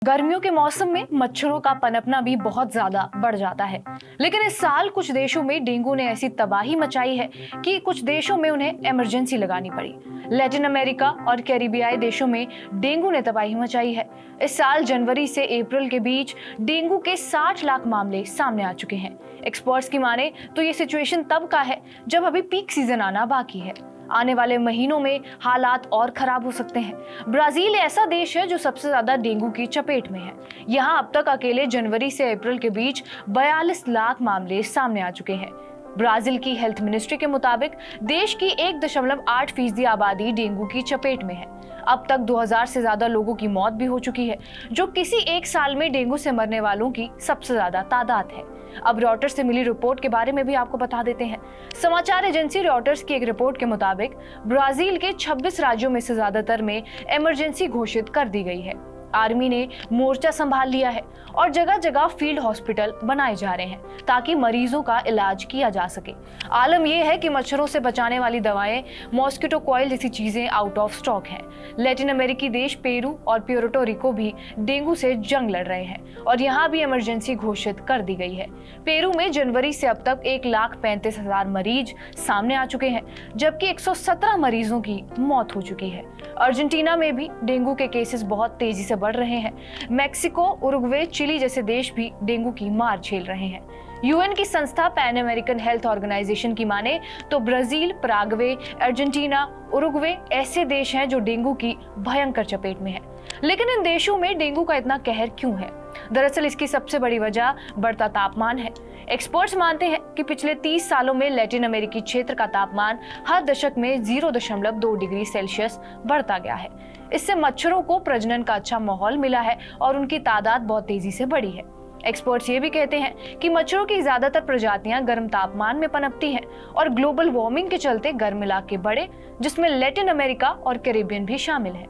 गर्मियों के मौसम में मच्छरों का पनपना भी बहुत ज्यादा बढ़ जाता है। लेकिन इस साल कुछ देशों में डेंगू ने ऐसी तबाही मचाई है कि कुछ देशों में उन्हें इमरजेंसी लगानी पड़ी। लैटिन अमेरिका और कैरिबियाई देशों में डेंगू ने तबाही मचाई है। इस साल जनवरी से अप्रैल के बीच डेंगू के 60 लाख मामले सामने आ चुके हैं। एक्सपर्ट्स की माने तो ये सिचुएशन तब का है जब अभी पीक सीजन आना बाकी है। आने वाले महीनों में हालात और खराब हो सकते हैं। ब्राजील ऐसा देश है जो सबसे ज्यादा डेंगू की चपेट में है। यहाँ अब तक अकेले जनवरी से अप्रैल के बीच 42 लाख मामले सामने आ चुके हैं। ब्राजील की हेल्थ मिनिस्ट्री के मुताबिक देश की 1.8% आबादी डेंगू की चपेट में है। अब तक 2000 से ज्यादा लोगों की मौत भी हो चुकी है, जो किसी एक साल में डेंगू से मरने वालों की सबसे ज्यादा तादाद है। अब रॉयटर्स से मिली रिपोर्ट के बारे में भी आपको बता देते हैं। समाचार एजेंसी रॉयटर्स की एक रिपोर्ट के मुताबिक ब्राजील के 26 राज्यों में से ज्यादातर में इमरजेंसी घोषित कर दी गई है। आर्मी ने मोर्चा संभाल लिया है और जगह जगह फील्ड हॉस्पिटल बनाए जा रहे हैं ताकि मरीजों का इलाज किया जा सके। आलम यह है कि मच्छरों से बचाने वाली दवाएं, मॉस्किटो कॉइल जैसी चीजें आउट ऑफ स्टॉक हैं। लैटिन अमेरिकी देश पेरू और प्यूर्टो रिको भी डेंगू से जंग लड़ रहे हैं और यहाँ भी इमरजेंसी घोषित कर दी गई है। पेरू में जनवरी से अब तक 1,35,000 मरीज सामने आ चुके हैं, जबकि 117 मरीजों की मौत हो चुकी है। अर्जेंटीना में भी डेंगू के केसेस बहुत तेजी से बढ़ रहे हैं। मैक्सिको, उरुग्वे, चिली जैसे देश भी डेंगू की मार झेल रहे हैं। यूएन की संस्था पैन अमेरिकन हेल्थ ऑर्गेनाइजेशन की माने तो ब्राजील, पराग्वे, अर्जेंटीना, उरुग्वे ऐसे देश हैं जो डेंगू की भयंकर चपेट में हैं। लेकिन इन देशों में डेंगू का इतना कहर क्यों है? दरअसल इसकी सबसे बड़ी वजह बढ़ता तापमान है। एक्सपर्ट्स मानते हैं कि पिछले 30 सालों में लैटिन अमेरिकी क्षेत्र का तापमान हर दशक में 0.2 डिग्री सेल्सियस बढ़ता गया है। इससे मच्छरों को प्रजनन का अच्छा माहौल मिला है और उनकी तादाद बहुत तेजी से बढ़ी है। एक्सपर्ट्स ये भी कहते हैं कि मच्छरों की ज्यादातर प्रजातियां गर्म तापमान में पनपती हैं और ग्लोबल वार्मिंग के चलते गर्म इलाके बढ़े, जिसमें लैटिन अमेरिका और कैरिबियन भी शामिल है।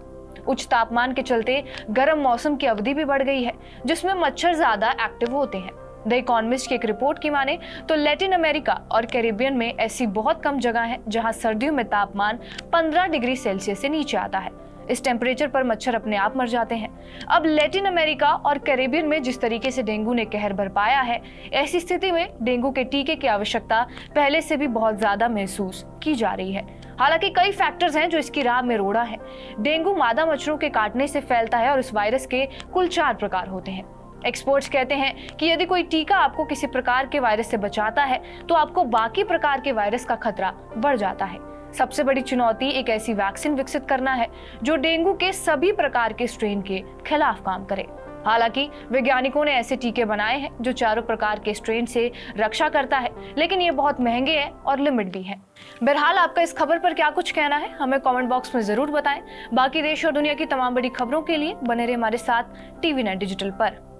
उच्च तापमान के चलते गर्म मौसम की अवधि भी बढ़ गई है, जिसमें मच्छर ज्यादा एक्टिव होते हैं। द इकोनॉमिस्ट की एक रिपोर्ट की माने तो लैटिन अमेरिका और कैरिबियन में ऐसी बहुत कम जगह है जहां सर्दियों में तापमान 15 डिग्री सेल्सियस से नीचे आता है। इस टेम्परेचर पर मच्छर अपने आप मर जाते हैं। अब लैटिन अमेरिका और कैरिबियन में जिस तरीके से डेंगू ने कहर बरपाया है, ऐसी स्थिति में डेंगू के टीके की आवश्यकता पहले से भी बहुत ज्यादा महसूस की जा रही है। हालांकि कई फैक्टर्स हैं जो इसकी राह में रोड़ा है। डेंगू मादा मच्छरों के काटने से फैलता है और इस वायरस के कुल 4 प्रकार होते हैं। एक्सपर्ट्स कहते हैं कि यदि कोई टीका आपको किसी प्रकार के वायरस से बचाता है तो आपको बाकी प्रकार के वायरस का खतरा बढ़ जाता है। सबसे बड़ी चुनौती एक ऐसी वैक्सीन विकसित करना है जो डेंगू के सभी प्रकार के स्ट्रेन के खिलाफ काम करे। हालांकि वैज्ञानिकों ने ऐसे टीके बनाए हैं जो चारों प्रकार के स्ट्रेन से रक्षा करता है, लेकिन ये बहुत महंगे हैं और लिमिट भी है। बहरहाल आपका इस खबर पर क्या कुछ कहना है, हमें कमेंट बॉक्स में जरूर बताएं। बाकी देश और दुनिया की तमाम बड़ी खबरों के लिए बने रहे हमारे साथ TV9 डिजिटल पर।